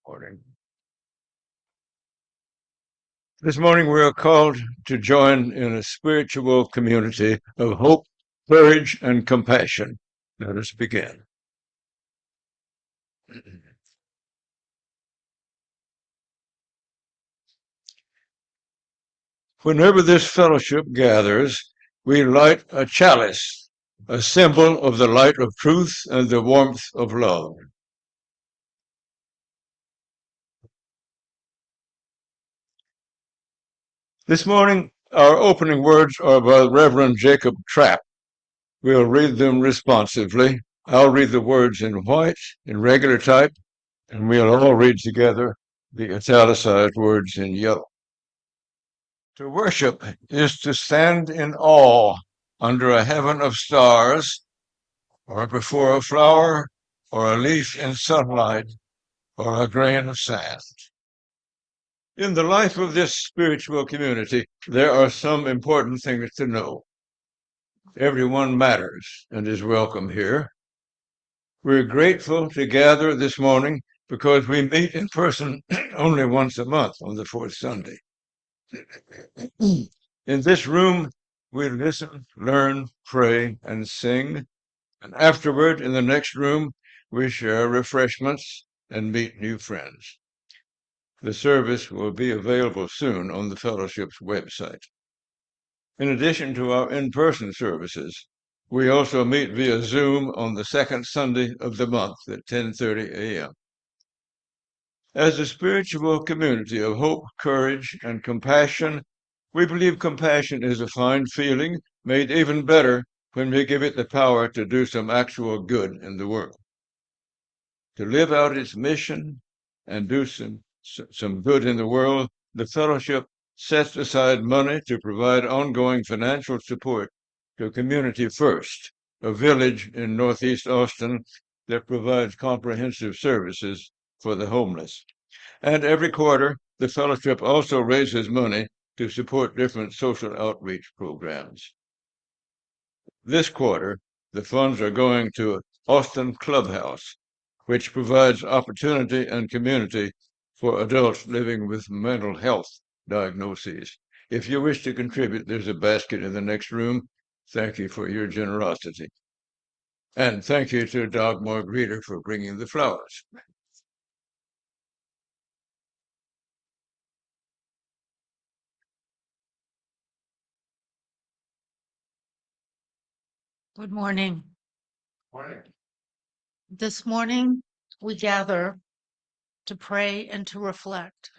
Morning. This morning we are called to join in a spiritual community of hope, courage, and compassion. Let us begin. Whenever this fellowship gathers, we light a chalice, a symbol of the light of truth and the warmth of love. This morning, our opening words are by Reverend Jacob Trapp. We'll read them responsively. I'll read the words in white, in regular type, and we'll all read together the italicized words in yellow. To worship is to stand in awe under a heaven of stars, or before a flower, or a leaf in sunlight, or a grain of sand. In the life of this spiritual community, there are some important things to know. Everyone matters and is welcome here. We're grateful to gather this morning because we meet in person only once a month on the fourth Sunday. In this room, we listen, learn, pray, and sing. And afterward, in the next room, we share refreshments and meet new friends. The service will be available soon on the fellowship's website. In addition to our in-person services, we also meet via Zoom on the second Sunday of the month at 10:30 a.m. As a spiritual community of hope, courage, and compassion, we believe compassion is a fine feeling made even better when we give it the power to do some actual good in the world. To live out its mission and do some good in the world, the fellowship sets aside money to provide ongoing financial support to Community First, a village in northeast Austin that provides comprehensive services for the homeless. And every quarter, the fellowship also raises money to support different social outreach programs. This quarter, the funds are going to Austin Clubhouse, which provides opportunity and community for adults living with mental health diagnoses. If you wish to contribute, there's a basket in the next room. Thank you for your generosity. And thank you to Dagmar Greeter for bringing the flowers. Good morning. Morning. This morning, we gather to pray and to reflect.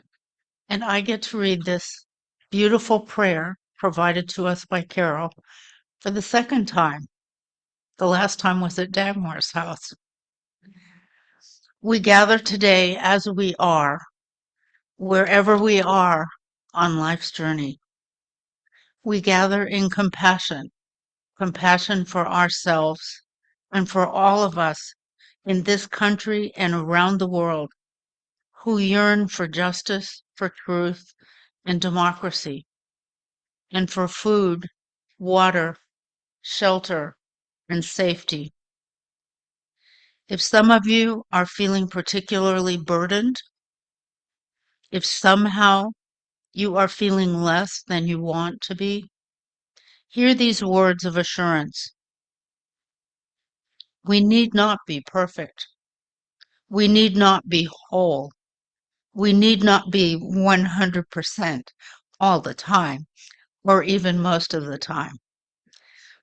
And I get to read this beautiful prayer provided to us by Carol for the second time. The last time was at Dagmar's house. We gather today as we are, wherever we are on life's journey. We gather in compassion for ourselves and for all of us in this country and around the world who yearn for justice, for truth, and democracy, and for food, water, shelter, and safety. If some of you are feeling particularly burdened, if somehow you are feeling less than you want to be, hear these words of assurance. We need not be perfect. We need not be whole. We need not be 100% all the time, or even most of the time.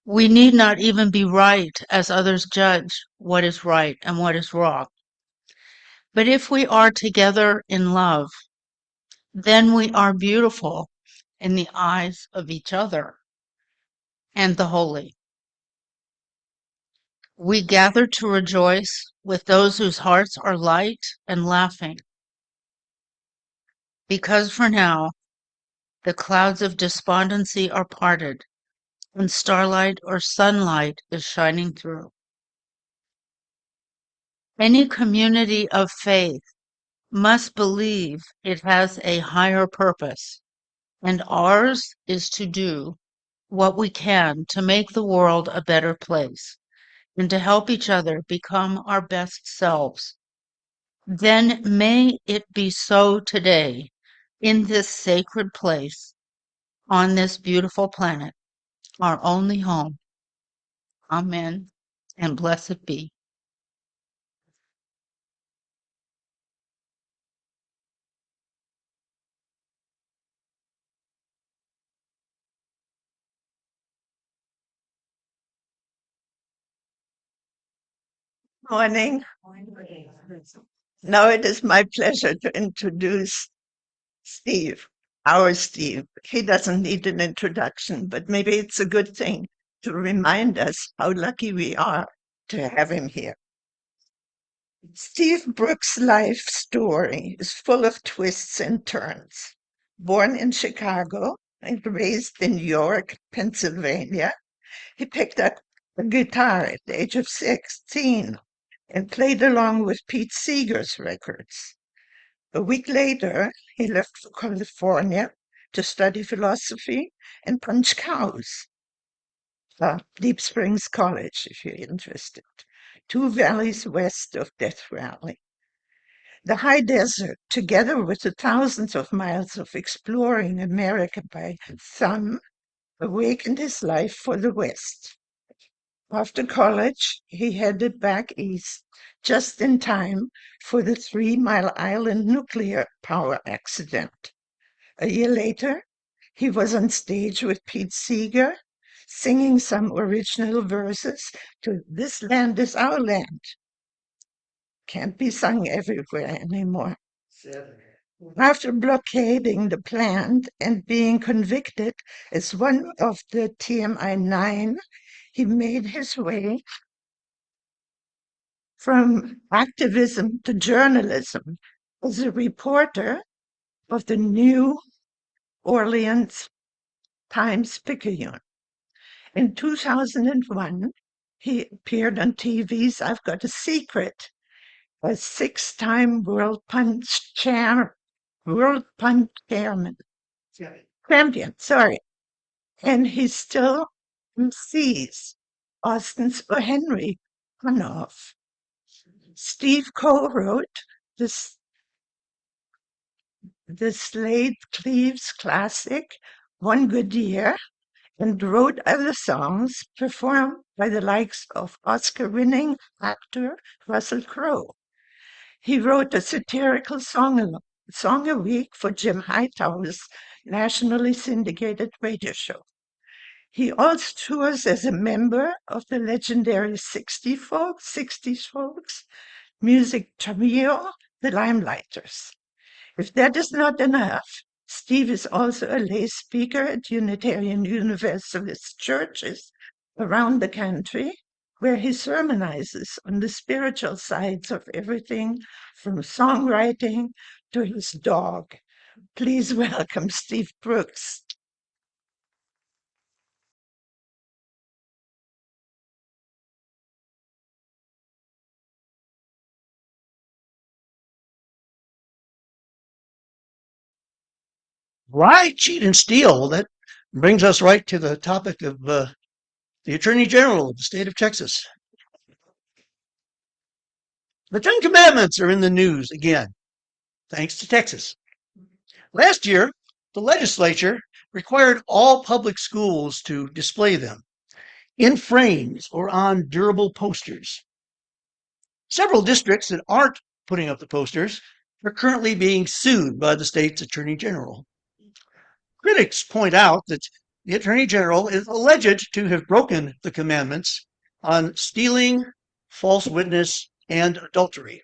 We need not even be right as others judge what is right and what is wrong. But if we are together in love, then we are beautiful in the eyes of each other and the holy. We gather to rejoice with those whose hearts are light and laughing, because for now the clouds of despondency are parted, and starlight or sunlight is shining through. Any community of faith must believe it has a higher purpose, and ours is to do what we can to make the world a better place and to help each other become our best selves. Then may it be so today, in this sacred place, on this beautiful planet, our only home. Amen, and blessed be. Morning. Now it is my pleasure to introduce Steve, our Steve. He doesn't need an introduction, but maybe it's a good thing to remind us how lucky we are to have him here. Steve Brooks' life story is full of twists and turns. Born in Chicago and raised in York, Pennsylvania, he picked up a guitar at the age of 16 and played along with Pete Seeger's records. A week later, he left for California to study philosophy and punch cows. Deep Springs College, if you're interested, 2 valleys west of Death Valley. The high desert, together with the thousands of miles of exploring America by thumb, awakened his life for the West. After college, he headed back east just in time for the 3 Mile Island nuclear power accident. A year later, he was on stage with Pete Seeger, singing some original verses to This Land is Our Land. Can't be sung everywhere anymore. After blockading the plant and being convicted as one of the TMI-9, he made his way from activism to journalism as a reporter of the New Orleans Times-Picayune. In 2001, he appeared on TV's I've Got a Secret, a 6-time world punch chairman, champion, sorry. And he still MCs Austin's O. Henry runoff. Steve co-wrote the Slade Cleaves classic, One Good Year, and wrote other songs performed by the likes of Oscar-winning actor Russell Crowe. He wrote a satirical song a week for Jim Hightower's nationally syndicated radio show. He also tours as a member of the legendary 60s folks music trio, the Limelighters. If that is not enough, Steve is also a lay speaker at Unitarian Universalist churches around the country, where he sermonizes on the spiritual sides of everything from songwriting to his dog. Please welcome Steve Brooks. Lie, cheat, and steal. That brings us right to the topic of the Attorney General of the state of Texas. The Ten Commandments are in the news again, thanks to Texas. Last year, the legislature required all public schools to display them in frames or on durable posters. Several districts that aren't putting up the posters are currently being sued by the state's Attorney General. Critics point out that the Attorney General is alleged to have broken the commandments on stealing, false witness, and adultery.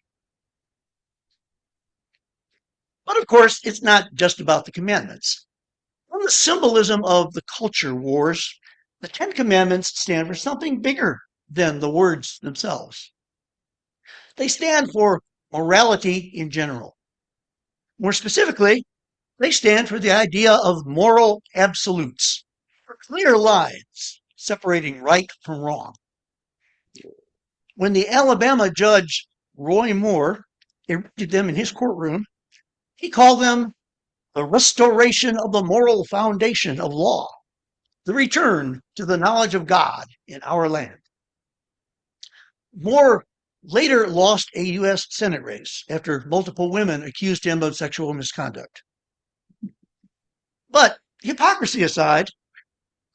But of course, it's not just about the commandments. From the symbolism of the culture wars, the Ten Commandments stand for something bigger than the words themselves. They stand for morality in general. More specifically, they stand for the idea of moral absolutes, for clear lines separating right from wrong. When the Alabama judge Roy Moore erected them in his courtroom, he called them the restoration of the moral foundation of law, the return to the knowledge of God in our land. Moore later lost a U.S. Senate race after multiple women accused him of sexual misconduct. But hypocrisy aside,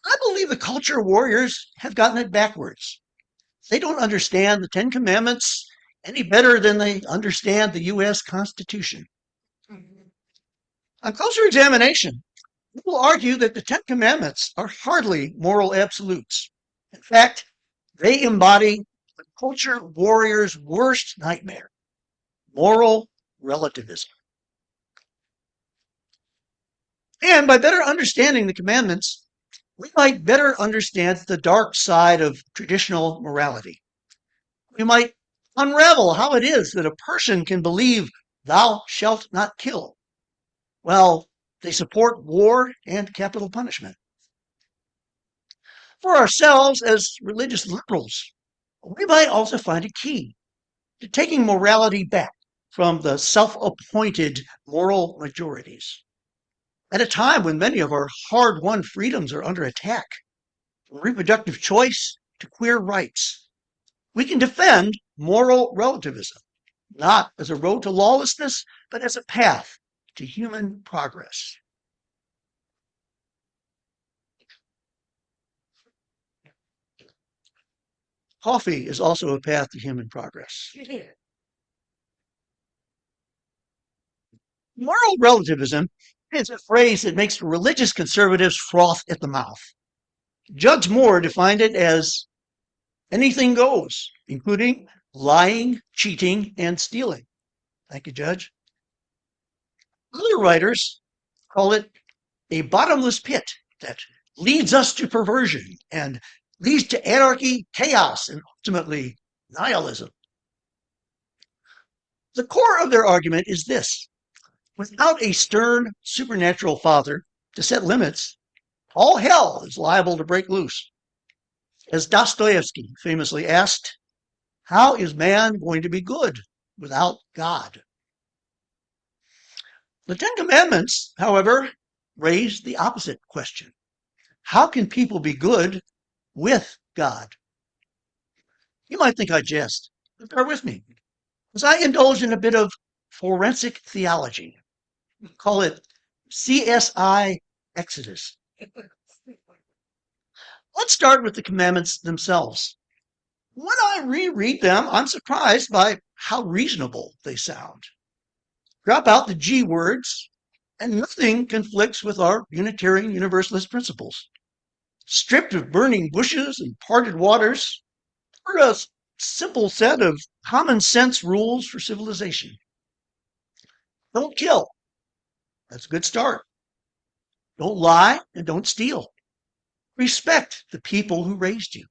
I believe the culture warriors have gotten it backwards. They don't understand the Ten Commandments any better than they understand the U.S. Constitution. On closer examination, people argue that the Ten Commandments are hardly moral absolutes. In fact, they embody the culture warrior's worst nightmare, moral relativism. And by better understanding the commandments, we might better understand the dark side of traditional morality. We might unravel how it is that a person can believe thou shalt not kill, while they support war and capital punishment. For ourselves as religious liberals, we might also find a key to taking morality back from the self-appointed moral majorities. At a time when many of our hard-won freedoms are under attack, from reproductive choice to queer rights, we can defend moral relativism, not as a road to lawlessness, but as a path to human progress. Coffee is also a path to human progress. Moral relativism is a phrase that makes religious conservatives froth at the mouth. Judge Moore defined it as anything goes, including lying, cheating, and stealing. Thank you, Judge. Other writers call it a bottomless pit that leads us to perversion and leads to anarchy, chaos, and ultimately nihilism. The core of their argument is this: without a stern supernatural father to set limits, all hell is liable to break loose. As Dostoevsky famously asked, how is man going to be good without God? The Ten Commandments, however, raise the opposite question. How can people be good with God? You might think I jest, but bear with me, as I indulge in a bit of forensic theology. Call it CSI Exodus. Let's start with the commandments themselves. When I reread them, I'm surprised by how reasonable they sound. Drop out the G words, and nothing conflicts with our Unitarian Universalist principles. Stripped of burning bushes and parted waters, we're a simple set of common sense rules for civilization. Don't kill. That's a good start. Don't lie and don't steal. Respect the people who raised you.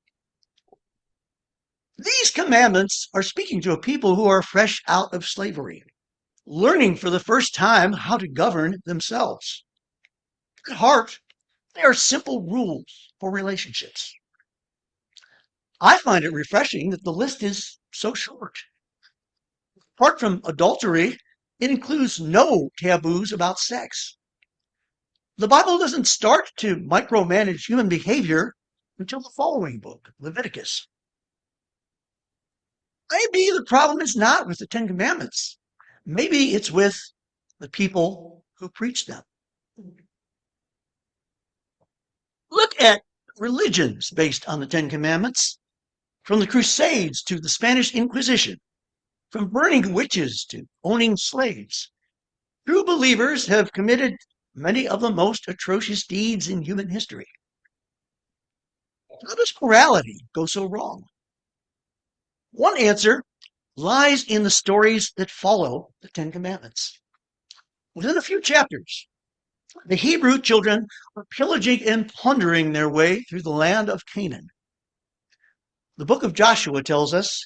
These commandments are speaking to a people who are fresh out of slavery, learning for the first time how to govern themselves. At heart, they are simple rules for relationships. I find it refreshing that the list is so short. Apart from adultery, it includes no taboos about sex. The Bible doesn't start to micromanage human behavior until the following book, Leviticus. Maybe the problem is not with the Ten Commandments. Maybe it's with the people who preach them. Look at religions based on the Ten Commandments, from the Crusades to the Spanish Inquisition, from burning witches to owning slaves. True believers have committed many of the most atrocious deeds in human history. How does morality go so wrong? One answer lies in the stories that follow the Ten Commandments. Within a few chapters, the Hebrew children are pillaging and plundering their way through the land of Canaan. The book of Joshua tells us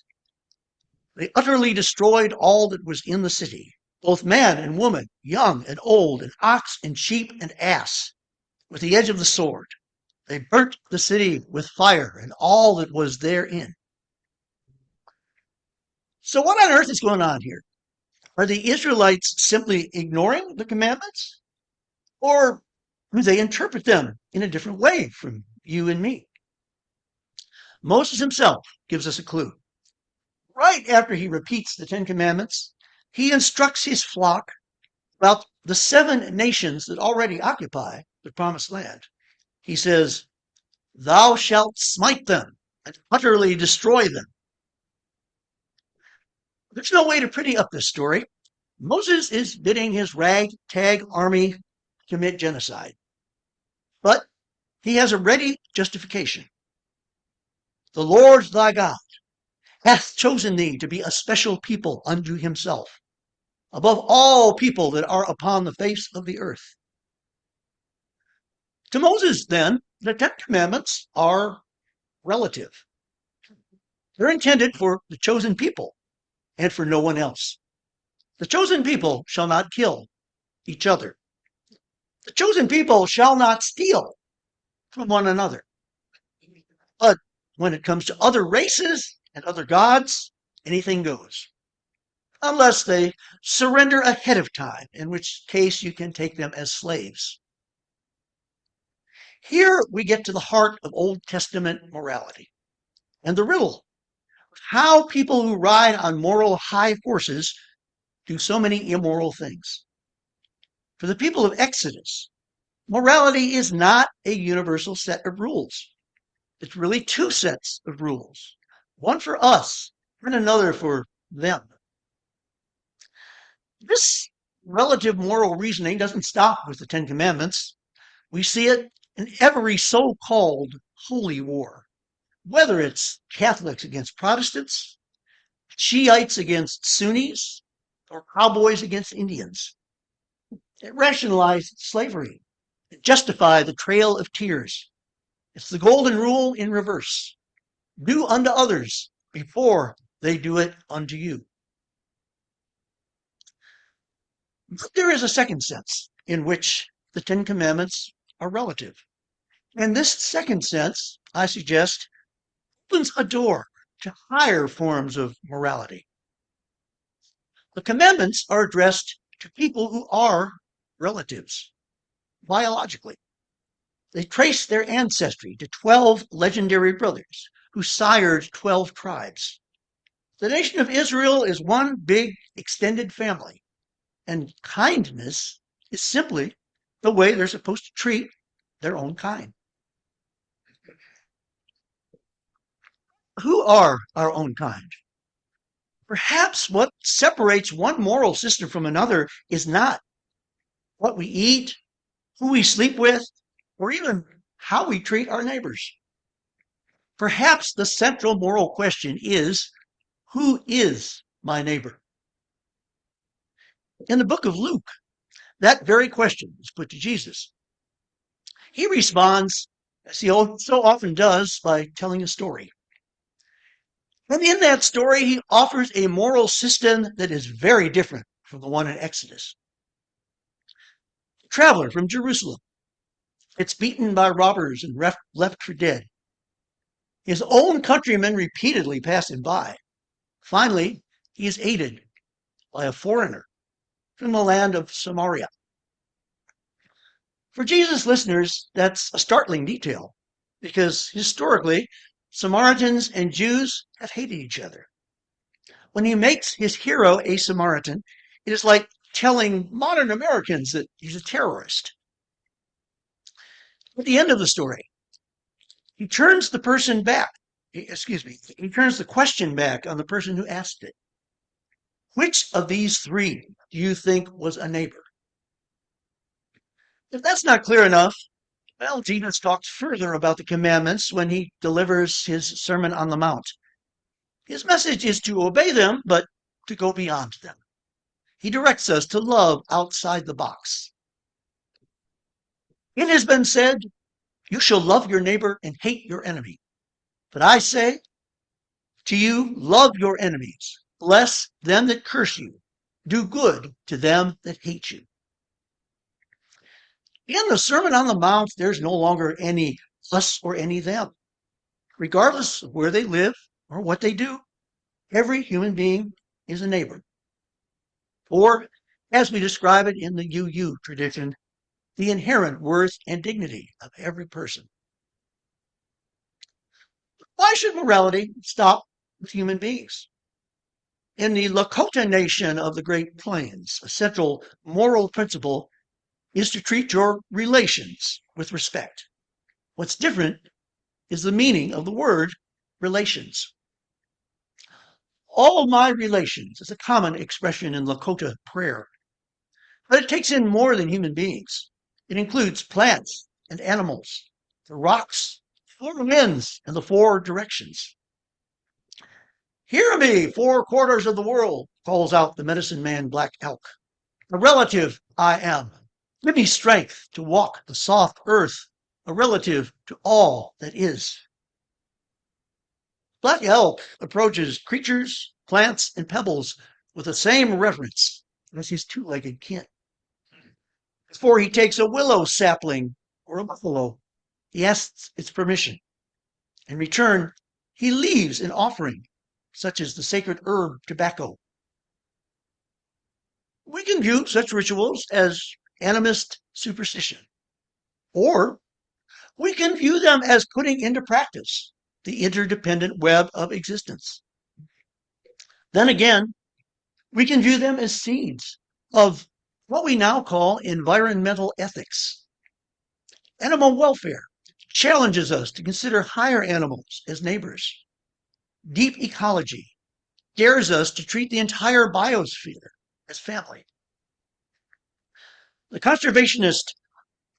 they utterly destroyed all that was in the city, both man and woman, young and old, and ox and sheep and ass, with the edge of the sword. They burnt the city with fire and all that was therein. So what on earth is going on here? Are the Israelites simply ignoring the commandments? Or do they interpret them in a different way from you and me? Moses himself gives us a clue. Right after he repeats the Ten Commandments, he instructs his flock about the 7 nations that already occupy the promised land. He says, "Thou shalt smite them and utterly destroy them." There's no way to pretty up this story. Moses is bidding his ragtag army commit genocide. But he has a ready justification. "The Lord thy God hath chosen thee to be a special people unto himself, above all people that are upon the face of the earth." To Moses, then, the 10 Commandments are relative. They're intended for the chosen people and for no one else. The chosen people shall not kill each other. The chosen people shall not steal from one another. But when it comes to other races and other gods, anything goes. Unless they surrender ahead of time, in which case you can take them as slaves. Here we get to the heart of Old Testament morality and the riddle of how people who ride on moral high horses do so many immoral things. For the people of Exodus, morality is not a universal set of rules. It's really 2 sets of rules, one for us and another for them. This relative moral reasoning doesn't stop with the 10 Commandments. We see it in every so-called holy war, whether it's Catholics against Protestants, Shiites against Sunnis, or cowboys against Indians. It rationalized slavery. It justified the Trail of Tears. It's the golden rule in reverse. Do unto others before they do it unto you. But there is a second sense in which the 10 Commandments are relative. And this second sense, I suggest, opens a door to higher forms of morality. The commandments are addressed to people who are relatives, biologically. They trace their ancestry to 12 legendary brothers who sired 12 tribes. The nation of Israel is one big extended family, and kindness is simply the way they're supposed to treat their own kind. Who are our own kind? Perhaps what separates one moral system from another is not what we eat, who we sleep with, or even how we treat our neighbors. Perhaps the central moral question is, who is my neighbor? In the book of Luke, that very question is put to Jesus. He responds, as he so often does, by telling a story. And in that story, he offers a moral system that is very different from the one in Exodus. A traveler from Jerusalem gets beaten by robbers and left for dead. His own countrymen repeatedly pass him by. Finally, he is aided by a foreigner from the land of Samaria. For Jesus listeners, that's a startling detail, because historically, Samaritans and Jews have hated each other. When he makes his hero a Samaritan, it is like telling modern Americans that he's a terrorist. At the end of the story, he turns the question back on the person who asked it. Which of these 3 do you think was a neighbor? If that's not clear enough, well, Jesus talks further about the commandments when he delivers his Sermon on the Mount. His message is to obey them, but to go beyond them. He directs us to love outside the box. It has been said, "You shall love your neighbor and hate your enemy." But I say to you, love your enemies, bless them that curse you, do good to them that hate you. In the Sermon on the Mount, there's no longer any us or any them. Regardless of where they live or what they do, every human being is a neighbor. Or, as we describe it in the UU tradition, the inherent worth and dignity of every person. Why should morality stop with human beings? In the Lakota Nation of the Great Plains, a central moral principle is to treat your relations with respect. What's different is the meaning of the word relations. All my relations is a common expression in Lakota prayer, but it takes in more than human beings. It includes plants and animals, the rocks, four winds, and the four directions. Hear me, 4/4 of the world, calls out the medicine man Black Elk. A relative I am. Give me strength to walk the soft earth, a relative to all that is. Black Elk approaches creatures, plants, and pebbles with the same reverence as his two-legged kin. Before he takes a willow sapling or a buffalo, he asks its permission. In return, he leaves an offering, such as the sacred herb tobacco. We can view such rituals as animist superstition, or we can view them as putting into practice the interdependent web of existence. Then again, we can view them as seeds of what we now call environmental ethics. Animal welfare challenges us to consider higher animals as neighbors. Deep ecology dares us to treat the entire biosphere as family. The conservationist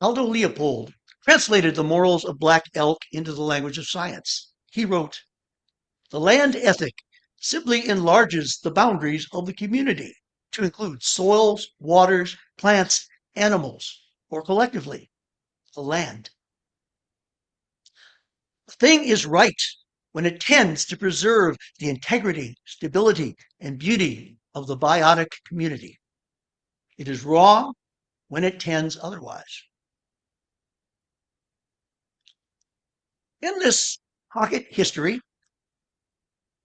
Aldo Leopold translated the morals of Black Elk into the language of science. He wrote, "The land ethic simply enlarges the boundaries of the community to include soils, waters, plants, animals, or collectively, the land. The thing is right when it tends to preserve the integrity, stability, and beauty of the biotic community. It is wrong when it tends otherwise." In this pocket history,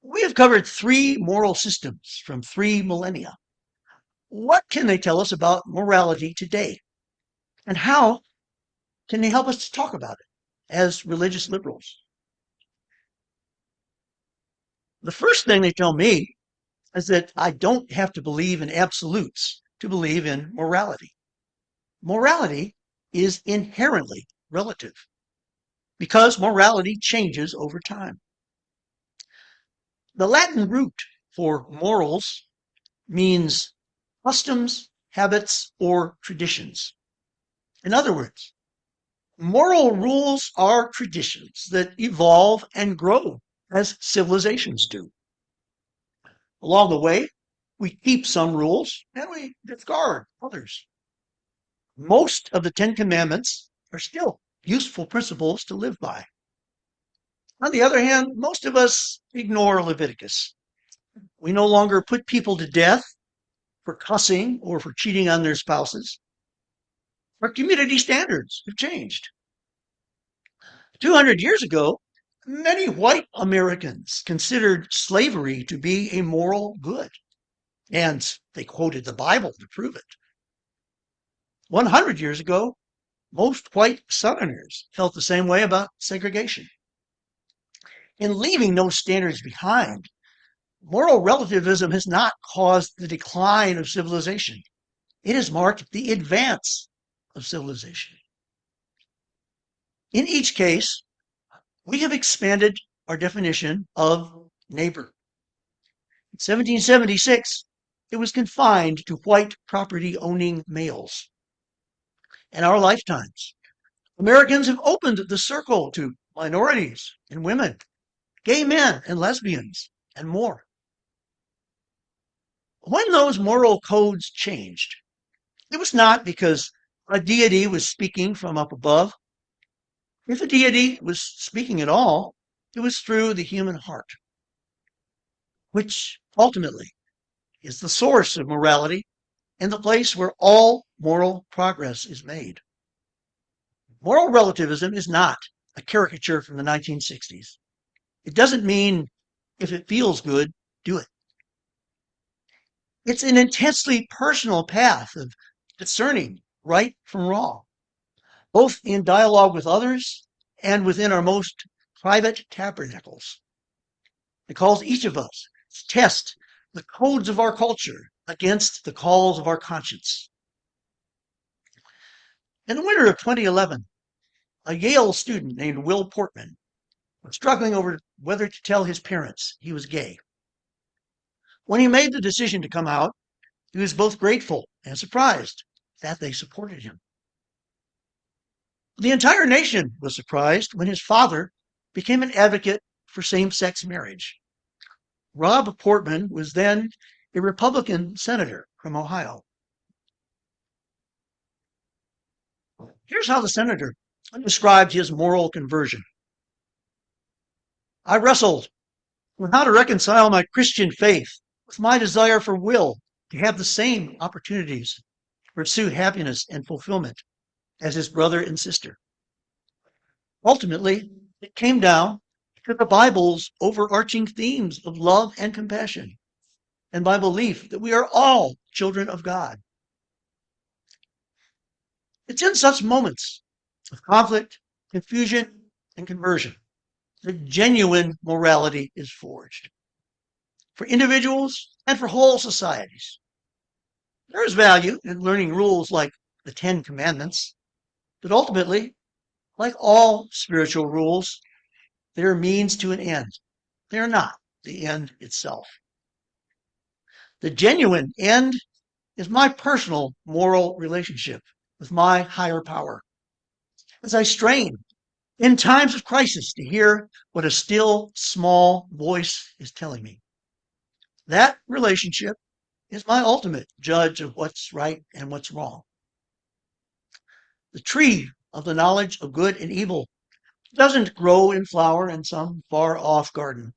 we have covered 3 moral systems from 3 millennia. What can they tell us about morality today? And how can they help us to talk about it as religious liberals? The first thing they tell me is that I don't have to believe in absolutes to believe in morality. Morality is inherently relative because morality changes over time. The Latin root for morals means customs, habits, or traditions. In other words, moral rules are traditions that evolve and grow as civilizations do. Along the way, we keep some rules and we discard others. Most of the 10 Commandments are still useful principles to live by. On the other hand, most of us ignore Leviticus. We no longer put people to death for cussing or for cheating on their spouses. Our community standards have changed. 200 years ago, many white Americans considered slavery to be a moral good, and they quoted the Bible to prove it. 100 years ago, most white Southerners felt the same way about segregation. In leaving no standards behind, moral relativism has not caused the decline of civilization. It has marked the advance of civilization. In each case, we have expanded our definition of neighbor. In 1776, it was confined to white property-owning males. In our lifetimes, Americans have opened the circle to minorities and women, gay men and lesbians, and more. When those moral codes changed, it was not because a deity was speaking from up above. If a deity was speaking at all, it was through the human heart, which ultimately is the source of morality and the place where all moral progress is made. Moral relativism is not a caricature from the 1960s. It doesn't mean if it feels good, do it. It's an intensely personal path of discerning right from wrong, both in dialogue with others and within our most private tabernacles. It calls each of us to test the codes of our culture against the calls of our conscience. In the winter of 2011, a Yale student named Will Portman was struggling over whether to tell his parents he was gay. When he made the decision to come out, he was both grateful and surprised that they supported him. The entire nation was surprised when his father became an advocate for same-sex marriage. Rob Portman was then a Republican senator from Ohio. Here's how the senator described his moral conversion. I wrestled with how to reconcile my Christian faith with my desire for Will to have the same opportunities to pursue happiness and fulfillment as his brother and sister. Ultimately, it came down to the Bible's overarching themes of love and compassion, and my belief that we are all children of God. It's in such moments of conflict, confusion, and conversion that genuine morality is forged. For individuals and for whole societies. There is value in learning rules like the Ten Commandments, but ultimately, like all spiritual rules, they are means to an end. They are not the end itself. The genuine end is my personal moral relationship with my higher power. As I strain in times of crisis to hear what a still, small voice is telling me. That relationship is my ultimate judge of what's right and what's wrong. The tree of the knowledge of good and evil doesn't grow in flower in some far-off garden.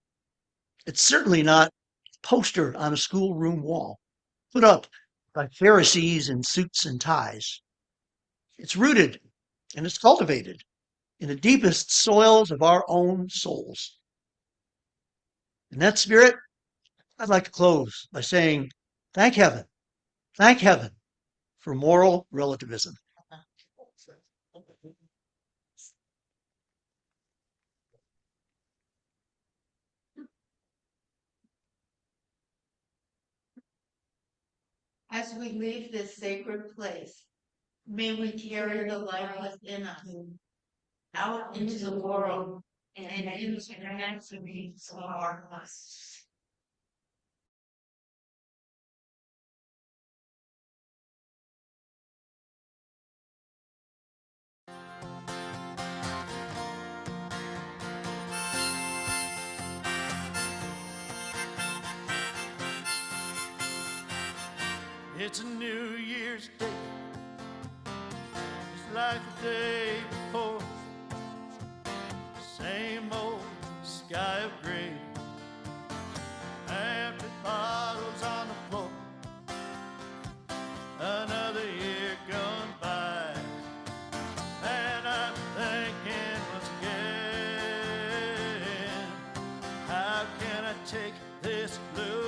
It's certainly not a poster on a schoolroom wall, put up by Pharisees in suits and ties. It's rooted and it's cultivated in the deepest soils of our own souls. In that spirit, I'd like to close by saying, thank heaven for moral relativism. As we leave this sacred place, may we carry the light within us out into the world and into the needs of our lives. It's a New Year's Day, just like the day before. Same old sky of gray, empty bottles on the floor. Another year gone by, and I'm thinking once again, how can I take this blue